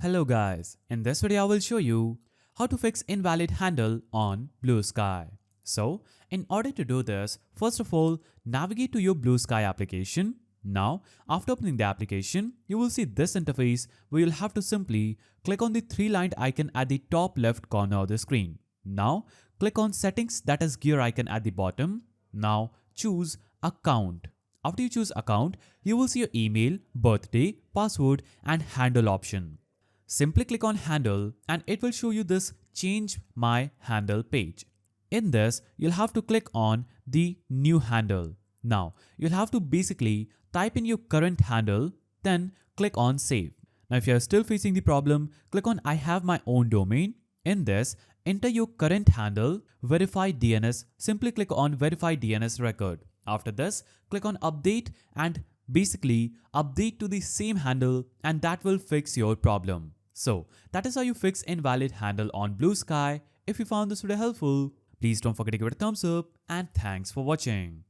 Hello guys, in this video I will show you how to fix invalid handle on Bluesky. So, in order to do this, first of all, navigate to your Bluesky application. Now, after opening the application, you will see this interface where you'll have to simply click on the three-lined icon at the top left corner of the screen. Now, click on settings, that is gear icon at the bottom. Now, choose account. After you choose account, you will see your email, birthday, password and handle option. Simply click on handle and it will show you this change my handle page. In this, you'll have to click on the new handle. Now, you'll have to basically type in your current handle, then click on save. Now, if you are still facing the problem, click on I have my own domain. In this, enter your current handle, verify DNS, simply click on verify DNS record. After this, click on update and basically update to the same handle and that will fix your problem. So that is how you fix invalid handle on Bluesky. If you found this video helpful, please don't forget to give it a thumbs up and thanks for watching.